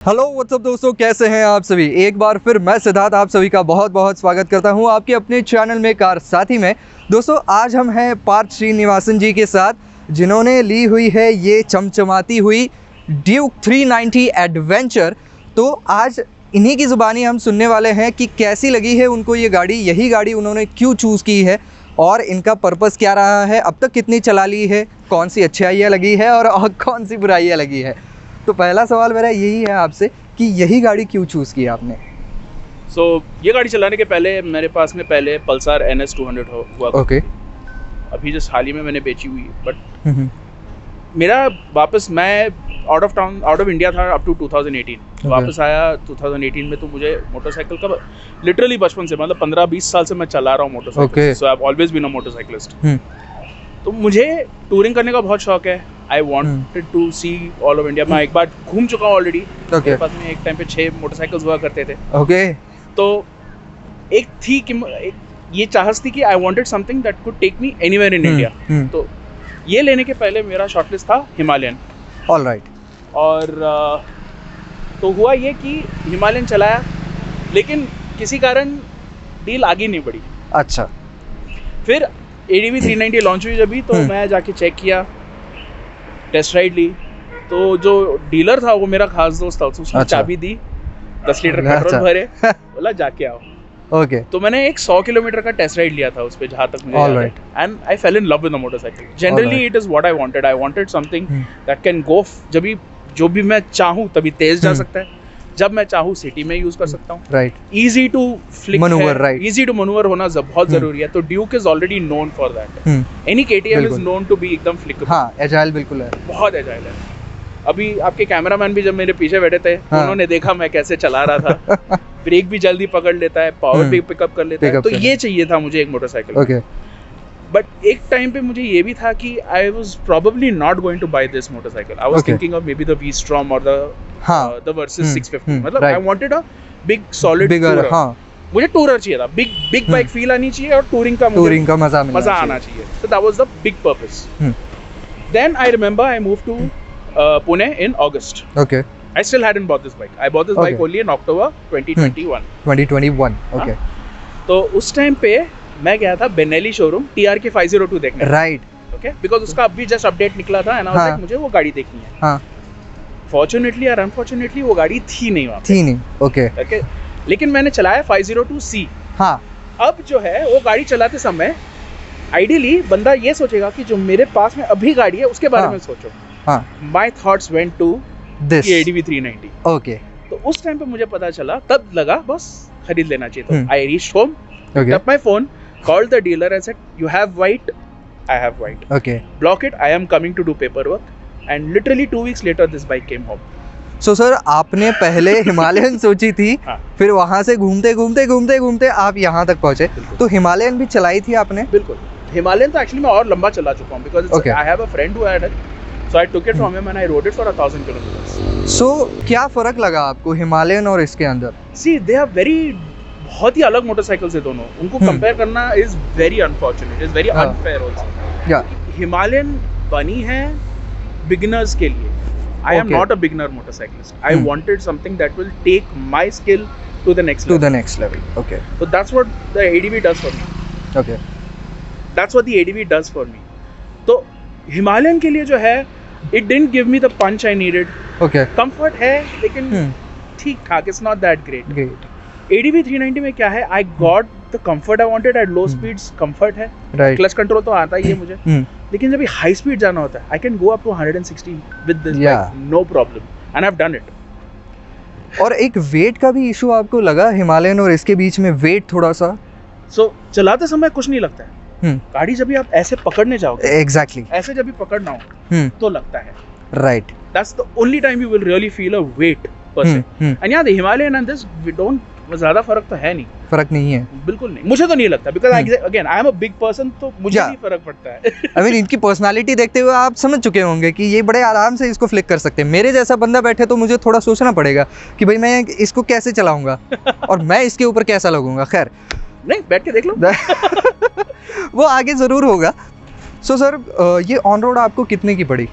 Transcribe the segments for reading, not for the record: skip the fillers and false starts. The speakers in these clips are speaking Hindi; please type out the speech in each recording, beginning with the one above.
हेलो व्हाट्सअप दोस्तों, कैसे हैं आप सभी। एक बार फिर मैं सिद्धार्थ आप सभी का बहुत बहुत स्वागत करता हूं आपके अपने चैनल में कार साथी में। दोस्तों आज हम हैं पार्थ श्रीनिवासन जी के साथ, जिन्होंने ली हुई है ये चमचमाती हुई ड्यूक 390 एडवेंचर। तो आज इन्हीं की ज़ुबानी हम सुनने वाले हैं कि कैसी लगी है उनको ये गाड़ी, यही गाड़ी उन्होंने क्यों चूज़ की है और इनका पर्पस क्या रहा है, अब तक कितनी चला ली है, कौन सी अच्छाइयाँ लगी है और कौन सी बुराइयाँ लगी है। तो पहला सवाल मेरा यही है आपसे कि यही गाड़ी क्यों चूज़ की आपने। ये गाड़ी चलाने के पहले मेरे पास में पहले पल्सर NS 200 हुआ। ओके। अभी जस्ट हाल ही में मैंने बेची हुई है, बट मेरा वापस मैं आउट ऑफ इंडिया था अप टू 2018। वापस आया 2018 में, तो मुझे मोटरसाइकिल का लिटरली बचपन से, मतलब 15-20 साल से मैं चला रहा हूँ motorcycle. So I have always been a motorcyclist. तो मुझे टूरिंग करने का बहुत शौक है। I wanted to see all of India. मैं एक बार घूम चुका हूँ ऑलरेडी। मेरे पास में एक टाइम पे 6 मोटरसाइकिल्स हुआ करते थे। तो एक थी कि ये चाहत थी कि I wanted something that could take me anywhere in India. तो ये लेने के पहले मेरा शॉर्टलिस्ट था हिमालयन। ऑलराइट। और तो हुआ ये कि हिमालयन चलाया, लेकिन किसी कारण डील आगे नहीं बढ़ी। अच्छा। फिर ADV 390 लॉन्च हुई जब भी, तो मैं जाके चेक किया, टेस्ट राइड ली। तो जो डीलर था वो मेरा खास दोस्त था, उसने चाबी दी, 10 लीटर पेट्रोल भरे, बोला जाके आओ। ओके। तो मैंने एक 100 किलोमीटर का टेस्ट राइड लिया था उस पे, जहाँ तक मुझे याद है, and I fail in love with the motorcycle. Generally it is what I wanted. I wanted something that can go, जो भी मैं चाहूँ तभी तेज जा सकता है, जब मैं चाहूँ सिटी में यूज कर सकता हूँ। Right. Easy to flick manoeuvre, right. Easy to manoeuvre होना बहुत जरूरी है। तो Duke is already known for that. Any KTM is known to be एकदम फ्लिकेबल। हाँ, एजाइल बिल्कुल है, बहुत एजाइल है। अभी आपके कैमरामैन भी जब मेरे पीछे बैठे थे, उन्होंने देखा मैं कैसे चला रहा था। ब्रेक भी जल्दी पकड़ लेता है, पावर भी पिकअप कर लेता है। तो ये चाहिए था मुझे एक मोटरसाइकिल। ओके। बट एक टाइम पे मुझे ये भी था कि I was probably not going to buy this motorcycle. I was thinking of maybe the V-Strom और द वर्सेस 650। मतलब I wanted a big solid tourer. मुझे टूरर चाहिए था, बिग बाइक फील आनी चाहिए और टूरिंग का मजा आना चाहिए। So that was the big purpose. Then I remember I moved to Pune in August. Okay. I still hadn't bought this bike. I bought this bike only in October 2021. 2021. Okay. तो उस टाइम पे मैं गया था बेनेली शोरूम TRK 502 देखने। Right. Okay. Because उसका अभी जस्ट अपडेट निकला था, and I was like, मुझे वो गाड़ी देखनी है। हाँ. Fortunately or unfortunately वो गाड़ी थी नहीं वहाँ पे। थी नहीं। Okay. Okay. लेकिन मैंने चलाया 502C। हाँ. अब जो है वो गाड़ी चलाते समय आइडियली बंदा ये सोचेगा कि जो मेरे पास में अभी गाड़ी है उसके बारे में सोचो। My thoughts went to this ADV 390. Okay. तो उस टाइम पे मुझे पता चला, तब लगा बस खरीद लेना चाहिए। तो I reached home, picked up my phone, called the dealer and said, "You have white? I have white. Okay. Block it. I am coming to do paperwork." And literally 2 weeks later, this bike came home. So sir, आपने पहले हिमालयन सोची थी, फिर वहाँ से घूमते आप यहाँ तक पहुँचे। तो हिमालयन भी चलाई थी आपने? बिल्कुल। हिमालयन तो एक्चुअली मैं और लंबा चला चुका हूँ, because I have a friend who had it. So I took it from him and I rode it for 1,000 kilometers. So क्या फर्क लगा आपको हिमालयन और इसके अंदर? See, they are बहुत ही अलग मोटरसाइकिल्स है दोनों। उनको कंपेयर करना is very unfortunate, is very unfair also. Yeah. Himalayan बनी है बिगिनर्स के लिए। I am not a beginner motorcyclist. I wanted something that will take my skill to the next level. To the next level. Okay. So that's what the ADV does for me. Okay. That's what the ADV does for me. तो हिमालयन के लिए जो है, it didn't give me the punch I needed. Okay. Comfort है, लेकिन ठीक ठाक, it's not that great. Great. ADV 390 में क्या है, I got the comfort I wanted at low speeds. Comfort है, right. Clutch control तो आता ही है मुझे, लेकिन जब हाई स्पीड जाना होता है, I can go up to 160 with this bike, no problem, and I've done it. और एक वेट का भी इशू आपको लगा हिमालयन और इसके बीच में, वेट थोड़ा सा? So चलाते समय कुछ नहीं लगता है। गाड़ी जब भी आप ऐसे पकड़ने जाओगे, एग्जैक्टली ऐसे जब भी पकड़ना हो तो लगता है। Right. That's the only time you will really feel a weight per se. And yeah, the Himalayan and this we don't, ज़्यादा फर्क तो है नहीं। फर्क नहीं है, बिल्कुल नहीं, मुझे तो नहीं लगता, because again I am a big person, तो मुझे नहीं फर्क पड़ता है। I mean, इनकी पर्सनालिटी देखते हुए आप समझ चुके होंगे कि ये बड़े आराम से इसको फ्लिक कर सकते हैं। मेरे जैसा बंदा बैठे तो मुझे थोड़ा सोचना पड़ेगा कि भाई मैं इसको कैसे चलाऊंगा और मैं इसके ऊपर कैसा लगूंगा। खैर नहीं, बैठ के देख लो। वो आगे ज़रूर होगा। सो सर, ये ऑन रोड आपको कितने की पड़ी?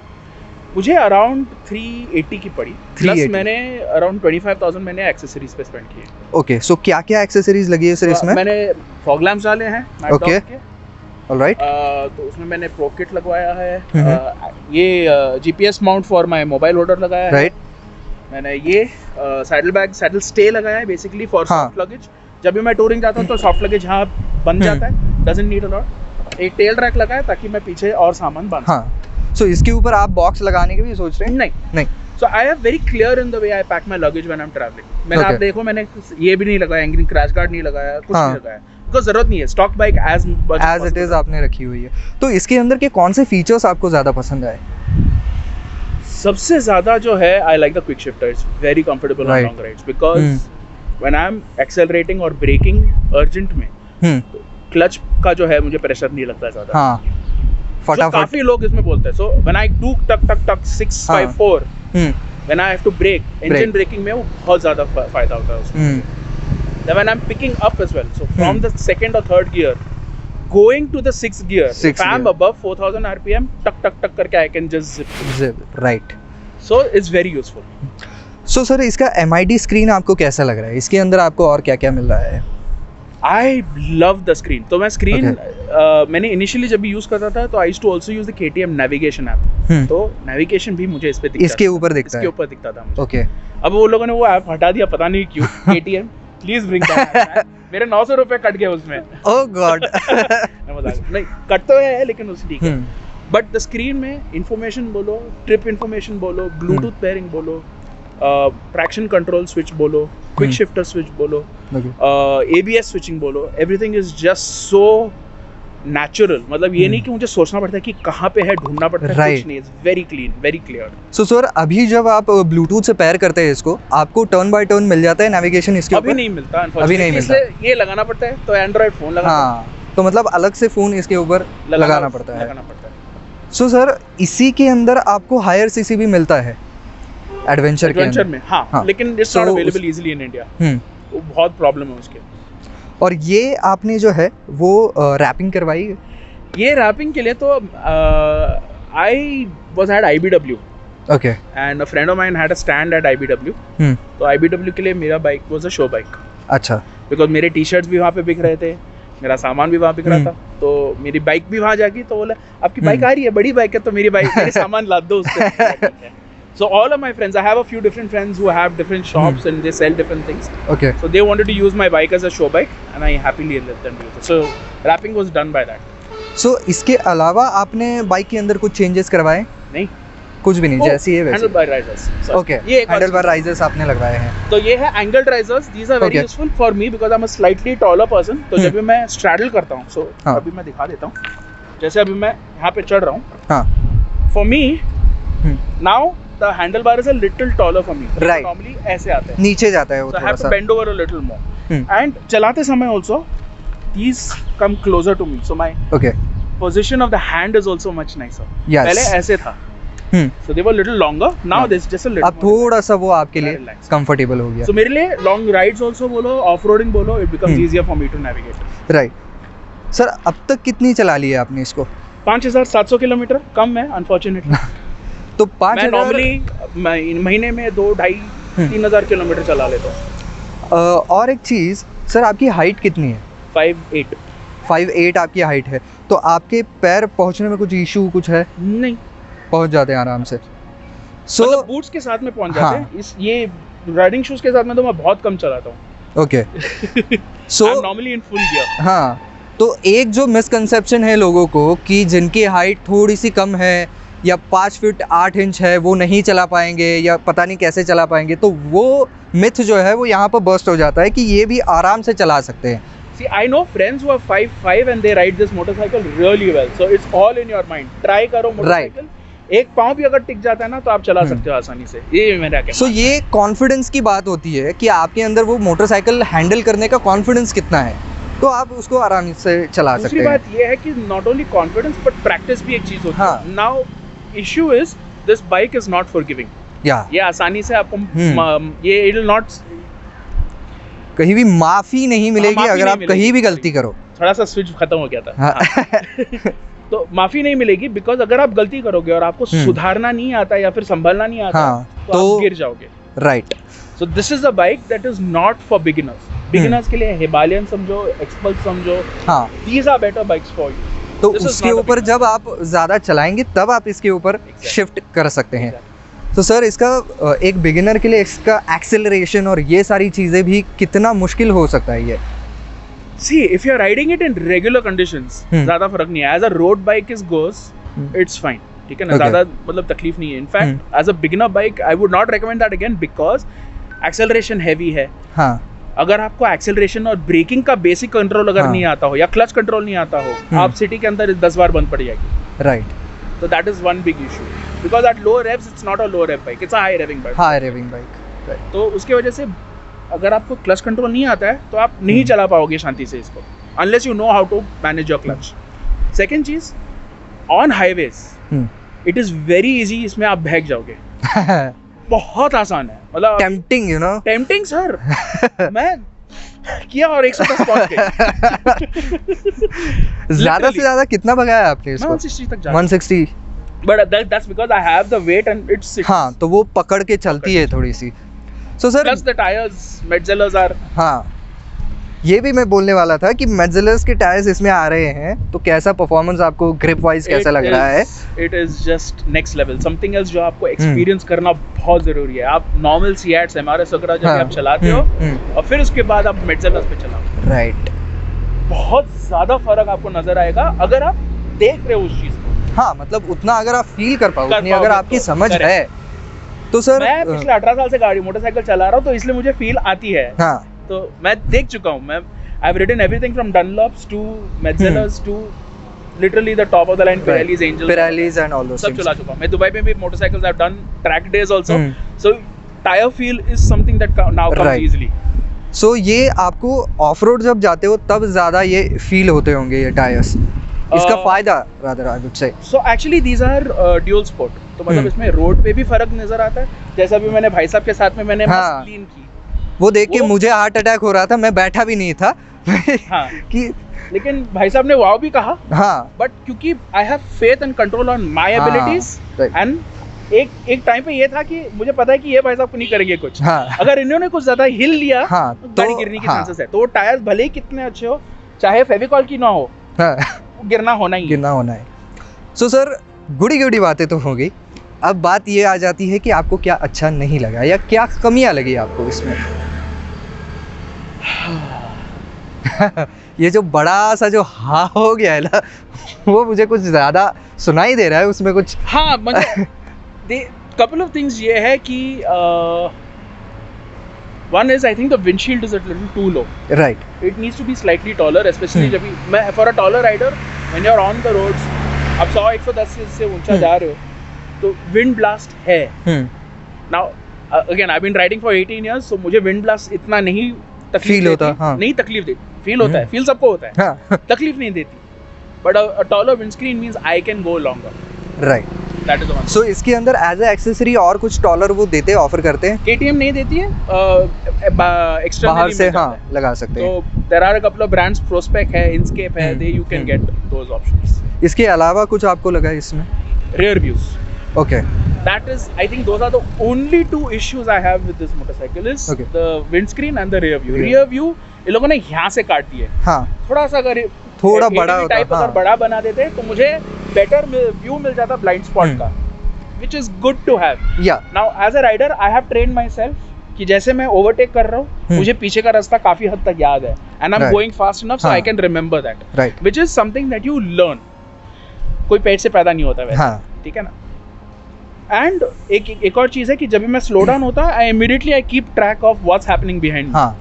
मुझे अराउंड 380 की पड़ी, प्लस 380 मैंने अराउंड 25,000 मैंने एक्सेसरीज पे स्पेंड किए। ओके, सो क्या क्या एक्सेसरीज लगी है सर इसमें? मैंने फॉग लैम्प्स डाले हैं Okay. मैकडॉग के, ऑलराइट। तो उसमें मैंने प्रो किट लगवाया है, ये GPS mount for my mobile holder लगाया है, राइट। मैंने ये सैडल बैग सैडल स्टे लगाया है बेसिकली फॉर हाँ। Soft luggage. जब भी मैं टूरिंग जाता हूँ तो सॉफ्ट लगेज यहाँ बन जाता है, डजंट नीड अ लॉट। एक टेल रैक लगाया ताकि मैं पीछे और सामान बांध हाँ, सो इसके ऊपर आप बॉक्स लगाने के भी सोच रहे हैं? नहीं। So I am very clear in the way I pack my luggage when I am travelling. मैंने Okay. आप देखो, मैंने ये भी नहीं लगाया, एंग्री क्रैश गार्ड नहीं लगाया, कुछ हाँ। नहीं लगाया, बिकॉज़ जरूरत नहीं है। Stock bike as it is आपने रखी हुई है। तो इसके अंदर के कौन से फीचर्स आपको ज़्यादा पसंद आए? सबसे ज्यादा जो है, I like the quick shifter, it's very comfortable on Right. Long rides, because when I M accelerating और ब्रेकिंग अर्जेंट में, हम्म, क्लच का जो है मुझे प्रेशर नहीं लगता ज्यादा। हाँ, जो फटाफट। काफी लोग इसमें बोलते हैं, सो व्हेन आई डू टक टक टक 654, hmm, when I have to brake, engine braking में वो बहुत ज्यादा फायदा होता है उसमें। Hmm, Then when I'm picking up as well, so from the second or third gear, going to the sixth gear, Sixth if I'm gear. above 4,000 RPM, tuck tuck tuck करके I can just zip. Right. So it's very useful. So sir इसका MID स्क्रीन आपको कैसा लग रहा है? इसके अंदर आपको और क्या क्या मिल रहा है? I love the screen. तो मैं screen मैंने initially जब भी use करता था तो I used to also use the KTM navigation app. तो navigation भी मुझे इस पे दिखता इसके ऊपर दिखता इसके है? ऊपर दिखता था मुझे। ओके। अब वो लोगों ने वो ऐप हटा दिया, पता नहीं क्यों। KTM please bring that. मेरे 900 रुपए कट गए उसमें। ओह गॉड। नहीं, कट तो है लेकिन उस ठीक है। बट द स्क्रीन में इंफॉर्मेशन बोलो, ट्रिप इंफॉर्मेशन बोलो, ब्लूटूथ पेयरिंग बोलो, ट्रैक्शन कंट्रोल स्विच बोलो, क्विक शिफ्टर स्विच बोलो, ABS स्विचिंग बोलो, everything is just so natural. मतलब ये नहीं कि मुझे सोचना पड़ता है कि कहाँ पे है, ढूंढना पड़ता है, Right. कुछ नहीं, it's very clean, very clear. So sir अभी जब आप ब्लूटूथ से पेयर करते हैं इसको, आपको टर्न बाय टर्न मिल जाता है नेविगेशन इसके ऊपर? अभी नहीं मिलता, अभी नहीं मिलता। इसलिए ये लगाना पड़ता है, तो एंड्रॉइड फोन लगाना हाँ, तो मतलब अलग से फ़ोन इसके ऊपर लगाना पड़ता है। लगाना पड़ता है। सो सर इसी के अंदर आपको हायर सीसी भी मिलता है एडवेंचर के एडवेंचर अंदर? में, हाँ, हाँ। लेकिन it's not So, available easily in India, hmm, वो बहुत प्रॉब्लम है उसके। और ये आपने जो है वो रैपिंग करवाई है? ये रैपिंग के लिए तो I was at IBW okay. And a friend of mine had a stand at IBW। तो IBW के लिए मेरा bike was a show bike, अच्छा। बिकॉज मेरे टी शर्ट्स भी वहाँ पे बिक रहे थे, मेरा सामान भी वहाँ बिक रहा था, तो मेरी बाइक भी वहाँ जागी। तो बोला आपकी बाइक आ रही है, बड़ी बाइक है, तो मेरी बाइक मेरे सामान लाद दो उससे। So all of my friends, I have a few different friends who have different shops and they sell different things. Okay. So they wanted to use my bike as a show bike, and I happily let them use it. So wrapping was done by that. सो इसके अलावा आपने बाइक के अंदर कुछ चेंजेस करवाए? नहीं, कुछ भी नहीं, जैसी है वैसी? handlebar risers. Sorry. ओके, ये एक और हैंडल बार चीज़ है। राइजर्स आपने लगवाए हैं? तो ये है angled risers. These are very Okay. useful for me because I'm a slightly taller person. तो जब भी मैं straddle करता हूँ, so हाँ। अभी मैं दिखा देता हूँ। जैसे अभी मैं यहाँ पे चढ़ रहा हूँ, हाँ। for me now the handlebar is a little taller for me. Right. Normally ऐसे आते हैं. नीचे जाता है वो So I थोड़ा have to सा। bend over a little more. Hmm, And चलाते समय also these come closer to me. So my okay. position of the hand is also much nicer. Yes. पहले ऐसे था. हम्म, So they were little longer. Now हाँ। this just a little अब more. थोड़ा सा वो आपके लिए Relax. कंफर्टेबल हो गया। So मेरे लिए long rides also बोलो, off-roading बोलो, it becomes hmm. easier for me to navigate. Right. Sir अब तक कितनी चला ली है आपने इसको? 5,700 किलोमीटर कम है unfortunately. तो मैं 5,000 नॉर्मली महीने में 2,500-3,000 किलोमीटर चला लेता हूँ। और एक चीज़ सर, आपकी हाइट कितनी है? 5'8". 5'8" आपकी हाइट है, तो आपके पैर पहुंचने में कुछ इशू कुछ है? नहीं, पहुंच जाते हैं आराम से? सो मतलब बूट्स के साथ में पहुंच जाते हाँ। हैं। इस ये राइडिंग शूज के साथ में तो मैं बहुत कम चलाता हूँ। Okay. So normally in full gear. हाँ, तो एक जो मिसकंसेप्शन है लोगों को कि जिनकी हाइट थोड़ी सी कम है या 5 फीट 8 इंच है वो नहीं चला पाएंगे या पता नहीं कैसे चला पाएंगे, तो वो मिथ जो है वो यहाँ पर बर्स्ट हो जाता है कि ये भी आराम से चला सकते हैं। See, I know friends who are 5'5" and they ride this motorcycle really well. So it's all in your mind. Try करो motorcycle. एक पाँव भी अगर टिक जाता है ना तो आप चला सकते हो आसानी से। ये मेरा कहना है। सो ये कॉन्फिडेंस की बात होती है कि आपके अंदर वो मोटरसाइकिल हैंडल करने का कॉन्फिडेंस कितना है, तो आप उसको आराम से चला सकते दूसरी हैं। बात ये है कि not only confidence but practice भी एक चीज होती हाँ। है। Now issue is this bike is not forgiving. या ये आसानी से आपको ये इट विल नॉट, कहीं भी माफी नहीं मिलेगी माफी अगर नहीं आप मिलेगी। कहीं भी गलती करो। थोड़ा सा स्विच खत्म हो गया था। हाँ। हाँ। तो माफी नहीं मिलेगी, बिकॉज अगर आप गलती करोगे और आपको सुधारना नहीं आता या फिर संभलना नहीं आता, तो आप गिर जाओगे। Right. So this is a bike that is not for beginners. Beginners के लिए हिमालयन समझो, एक्सपल्स समझो, these are better bikes for you. तो उसके ऊपर जब आप ज़्यादा चलाएंगे तब आप इसके ऊपर शिफ्ट कर सकते हैं। तो सर इसका एक बिगिनर के लिए इसका एक्सेलरेशन और ये सारी चीज़ें भी कितना मुश्किल हो सकता है ये? See, if you're riding it in regular conditions, ज़्यादा फर्क नहीं है। As a road bike is goes, it's fine, ठीक है ना, ज़्यादा मतलब तकलीफ नहीं है। In fact, as a beginner bike, I would not recommend that again because acceleration heavy है। हाँ। अगर आपको acceleration और braking का basic control अगर नहीं आता हो या clutch control नहीं आता हो, आप city के अंदर 10 बार बंद पड़ जाएगी। Right. So that is one big issue because at low revs, it's not a low rev bike, it's a high revving bike. High revving bike. Right. तो उसके वजह से अगर आपको क्लच कंट्रोल नहीं आता है तो आप नहीं चला पाओगे शांति से इसको, unless you know how to manage your clutch. Second चीज, on highways it is very easy, इसमें आप भाग जाओगे। बहुत आसान है, मतलब tempting, you know, tempting sir. मैं किया और 110 पहुंच गए। ज्यादा से ज्यादा कितना भगाया आपने इसको? 160 तक जा 160। But that's because I have the weight and it's, हाँ, तो वो पकड़ के चलती है थोड़ी सी। So, sir, plus the tires, Metzeler's are, हाँ, ये भी मैं बोलने वाला था कि Metzeler's के टायर्स इसमें आ रहे हैं, तो कैसा परफॉर्मेंस आपको ग्रिप वाइज कैसा लग रहा है? It is just next level, something else जो आपको एक्सपीरियंस करना बहुत जरूरी है। आप नॉर्मल Seats, MRS वगैरह जब आप चलाते हो और फिर उसके बाद आप Metzeler's पे चलाओ, राइट, बहुत ज्यादा फर्क आपको नजर आएगा अगर आप देख रहे हो उस चीज को। हाँ, मतलब उतना अगर आप फील कर पाओ, उतनी अगर आपकी समझ है तो सर। मैं पिछले 18 साल से गाड़ी मोटरसाइकिल चला रहा हूँ, तो इसलिए मुझे फील आती है। हाँ, तो मैं देख चुका हूँ। मैं I have ridden everything from Dunlops to Metzeler's to literally the top of the line Pirellis, Angels, Pirellis and all those सब चला चुका हूँ मैं। दुबई में भी motorcycles I have done track days also, so tyre feel is something that now comes easily. So ये आपको ऑफ रोड जब जाते हो तब ज्यादा ये फील होते होंगे ये टायर्स, इसका फायदा rather I would say. So actually these are dual sport, तो मतलब इसमें रोड पे भी फर्क नजर आता है। जैसा भी मैंने भाई साहब के साथ में मैंने क्लीन की, वो देख के मुझे हार्ट अटैक हो रहा था, मैं बैठा भी नहीं था। हाँ, कि लेकिन भाई साहब ने वाव भी कहा। हाँ, बट क्योंकि I have faith and control on my abilities and एक टाइम पे ये था कि मुझे पता है कि ये भाई साहब नहीं करेंगे कुछ। हाँ, अगर इन्होंने कुछ ज्यादा हिल लिया तो गाड़ी गिरने के चांसेस है। तो वो टायर्स भले ही कितने अच्छे हो, चाहे फेविकॉल की ना हो, गिरना होना है। सो सर, गुड़ी बातें तो हो गई, अब बात ये आ जाती है कि आपको क्या अच्छा नहीं लगा या क्या कमियां लगी आपको इसमें? ये जो बड़ा सा जो हाँ हो गया है ना, वो मुझे कुछ ज्यादा सुनाई दे रहा है उसमें कुछ। हाँ, मतलब कपल ऑफ थिंग्स ये है कि one is I think the windshield is a little too low. Right. It needs to be slightly taller, especially जब मैं for a taller rider when you're on the roads, आप 100-110 से ऊंचा जा रहे हो, तो wind blast है। Now again I've been riding for 18 years, so मुझे wind blast इतना नहीं तकलीफ होता, नहीं तकलीफ देती, फील होता है, फील सबको होता है, तकलीफ नहीं देती। But a taller windscreen means I can go longer. Right. That is the one. So इसके अंदर एज ए एक्सेसरी और कुछ टॉलर वो देते हैं, ऑफर करते हैं? KTM नहीं देती है, एक्सटर्नली बाहर से हाँ लगा सकते हैं। तो there are a couple of brands, Prospec है, Inkscape है, they you can get those options. इसके अलावा कुछ आपको लगा इसमें? Rear views. Okay. That is, I think those are the only two issues I have with this motorcycle is the windscreen and the rear view. Rear view इन लोगों ने यहाँ से काट दिए। हाँ। थोड़ा सा अगर थोड़ा बड़ा होता, टाइप अगर बड़ा बना देते तो मुझे बेटर व्यू मिल जाता ब्लाइंड स्पॉट का, which is good to have. Yeah. Now as a rider I have trained myself कि जैसे मैं ओवरटेक कर रहा हूँ, मुझे पीछे का रास्ता काफी हद तक याद है, and I'm going fast enough so I can remember that. Right. Which is something that you learn. कोई पेट से पैदा नहीं होता वैसे, ठीक है ना? एंड एक और चीज है कि जब भी मैं स्लो डाउन होता है, I immediately I keep track of what's happening behind me.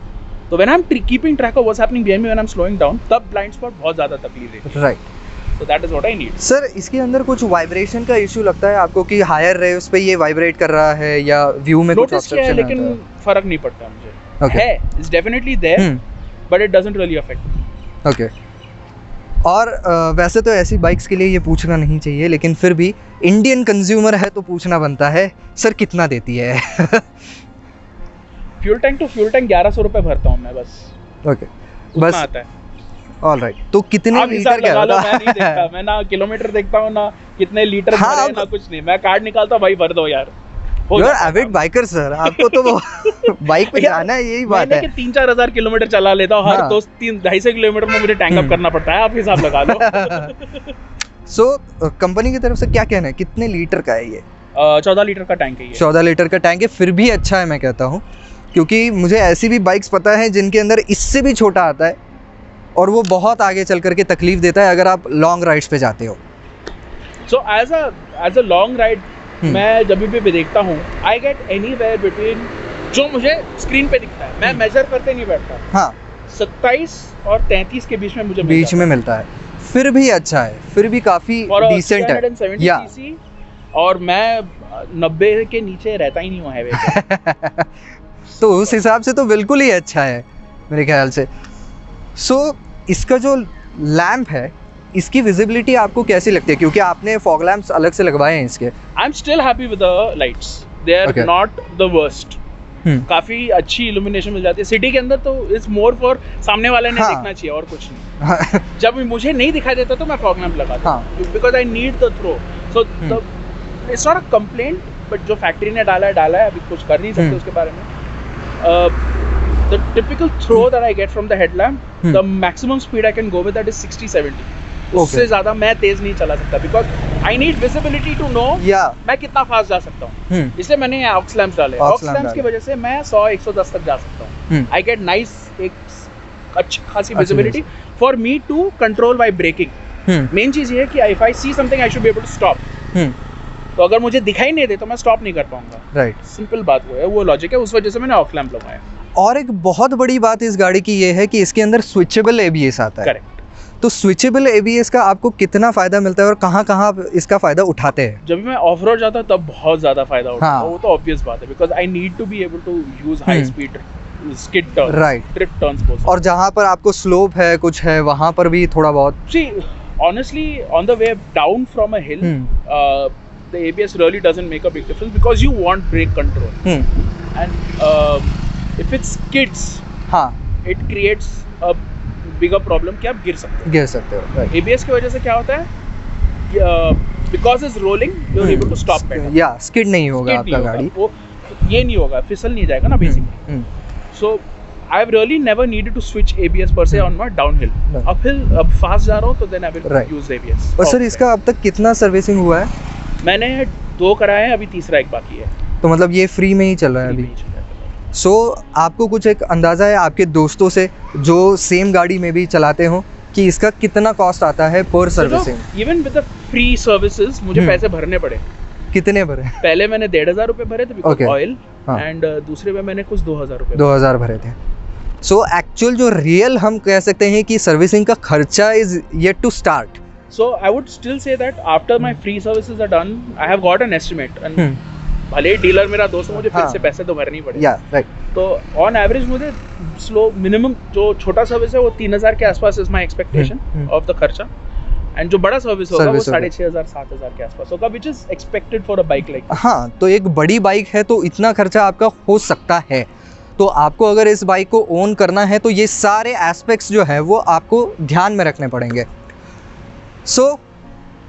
तो when I am keeping track of what's happening behind me when I am slowing down, तब ब्लाइंड स्पॉट बहुत ज्यादा तकलीफ देती है। Right. So that is what I need. Sir, इसके अंदर कुछ वाइब्रेशन का इशू लगता है आपको कि हायर रेव्स पे ये वाइब्रेट कर रहा है या व्यू में कुछ ऑब्स्ट्रक्शन है? लेकिन फर्क नहीं पड़ता मुझे। है, it's definitely there, but it doesn't really affect. Okay. और वैसे तो ऐसी बाइक्स के लिए ये पूछना नहीं चाहिए, लेकिन फिर भी इंडियन कंज्यूमर है तो पूछना बनता है, सर कितना देती है? Fuel tank to fuel tank 1100 रुपए भरता हूँ मैं बस। ओके, बस आता है। ऑलराइट, तो कितने आप लीटर हिसाब क्या लगा लो, मैं नहीं होता देखता, है? मैं ना किलोमीटर देखता हूँ ना कितने लीटर हाँ, भरे हैं, अब- ना कुछ नहीं, मैं कार्ड निकालता हूँ, भाई भर दो यार, हो यू आर जाता है एविड काम। बाइकर सर, आपको तो वो बाइक पे यार, जाना है, यही बात मैंने है। कि 3-4 हजार किलोमीटर चला लेता हूँ, हर हाँ। 2-3-250 किलोमीटर में मुझे टैंक अप करना पड़ता है, आप हिसाब लगा लो। सो कंपनी की तरफ से क्या कहना है, कितने लीटर का है ये? 14 लीटर का टैंक है ये। 14 लीटर का टैंक है, फिर भी अच्छा है मैं कहता हूँ, क्योंकि मुझे ऐसी भी बाइक्स पता है जिनके अंदर इससे भी छोटा आता है और वो बहुत आगे चल करके तकलीफ देता है अगर आप लॉन्ग राइड्स पे जाते हो। So as a long ride मैं जब भी देखता हूँ, आई गेट एनीवेयर बिटवीन, जो मुझे स्क्रीन पे दिखता है, मैं मेजर करते नहीं बैठता, हाँ, 27 और 33 के बीच में मुझे बीच में मिलता है, फिर भी अच्छा है, फिर भी काफ़ी डिसेंट है। 370 या cc, और मैं 90 के नीचे रहता ही नहीं हूँ हाईवे पे। तो उस हिसाब से तो बिल्कुल ही अच्छा है मेरे ख्याल से। सो इसका जो लैंप है, इसकी विजिबिलिटी आपको कैसी लगती है, क्योंकि आपने फॉग लैंप्स अलग से लगवाए हैं इसके? I am still happy with the lights, they are Okay. Not the worst. काफी अच्छी इल्यूमिनेशन मिल जाती है सिटी के अंदर, तो इट्स मोर फॉर सामने वाले ने हाँ। देखना चाहिए और कुछ नहीं। जब मुझे नहीं दिखाई देता तो मैं फॉग लैंप लगाता हूँ, because I need the throw. So it's not a complaint, but जो फैक्ट्री ने डाला है, अभी कुछ कर नहीं सकते उसके बारे में। The typical throw that I get from the headlamp, the maximum speed I can go with that is 60-70. उससे ज़्यादा मैं तेज नहीं चला सकता, because I need visibility to know मैं कितना फास्ट जा सकता हूँ। इसलिए मैंने ऑक्स लैंप्स डाले। ऑक्स लैंप्स की वजह से मैं 100-110 तक जा सकता हूँ। I get nice, एक अच्छी खासी visibility for me to control my braking। Main चीज़ ये है कि if I see something I should be able to stop। तो अगर मुझे दिखाई नहीं दे तो मैं स्टॉप नहीं कर पाऊंगा। राइट, सिंपल बात वो है, वो लॉजिक है, उस वजह से मैंने ऑक्स लैंप लगवाया। और एक बहुत बड़ी बात इस गाड़ी की ये है कि इसके अंदर स्विचेबल एबीएस आता है। करेक्ट। तो स्विचेबल एबीएस का आपको कितना फ़ायदा मिलता है और कहाँ कहाँ आप इसका फ़ायदा उठाते हैं? जब मैं ऑफ रोड जाता हूँ तब बहुत ज़्यादा फायदा होता है। हाँ। वो तो ऑब्वियस बात है, because I need to be able to use high speed skid turn, right, trip turns. और जहाँ पर आपको स्लोप है, कुछ है, वहाँ पर भी थोड़ा बहुत। सी honestly, on the way down from a hill, the ABS really doesn't make a big difference because you want brake control. And if it's skids, हाँ, it creates a bigger problem कि आप गिर सकते हो। राइट, ABS की वजह से क्या होता है, because it's rolling, you're able to stop better। या स्किड नहीं होगा Skid आपका नहीं गाड़ी। होगा, वो ये नहीं होगा, फिसल नहीं जाएगा ना basically. So I've really never needed to switch ABS per se on my downhill। Right. uphill, अब fast जा रहा हूँ तो then I will Right. use ABS। और सर इसका अब तक कितना सर्विसिंग हुआ है? मैंने 2 कराए हैं, अभी तीसरा एक बाकी है। तो मतलब ये फ्री में ही चल रहा है अभी? सो आपको कुछ एक अंदाज़ा है आपके दोस्तों से जो सेम गाड़ी में भी चलाते हो कि इसका कितना कॉस्ट आता है पर servicing? Even with the free services मुझे पैसे भरने पड़े। कितने भरे? पहले मैंने 1,500 रुपये भरे थे बिकॉज Okay. ऑयल, हाँ। एंड दूसरे में मैंने कुछ 2,000 रुपये। 2000 भरे थे। सो एक्चुअल जो रियल हम कह सकते हैं कि सर्विसिंग का खर्चा is yet to start. So I would still say that after my free services are done, I have got an estimate। and भले ही डीलर मेरा दोस्त है, मुझे फिर हाँ। से पैसे तो भरने ही पड़े। या राइट, तो ऑन एवरेज मुझे स्लो मिनिमम जो छोटा सर्विस है वो 3,000 के आसपास is my expectation of the खर्चा, एंड जो बड़ा सर्विस होगा वो 6,500-7,000 के आसपास होगा, which is expected for a bike like. हाँ, तो एक बड़ी बाइक है तो इतना खर्चा आपका हो सकता है। तो आपको अगर इस बाइक को ओन करना है तो ये सारे एस्पेक्ट्स जो है वो आपको ध्यान में रखने पड़ेंगे। So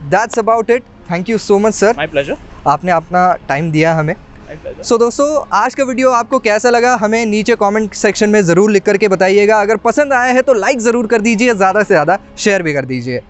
that's about it. Thank you so much sir, my pleasure, आपने अपना टाइम दिया हमें। My pleasure. सो दोस्तों, आज का वीडियो आपको कैसा लगा हमें नीचे कमेंट सेक्शन में ज़रूर लिख करके बताइएगा। अगर पसंद आया है तो लाइक ज़रूर कर दीजिए, ज़्यादा से ज़्यादा शेयर भी कर दीजिए।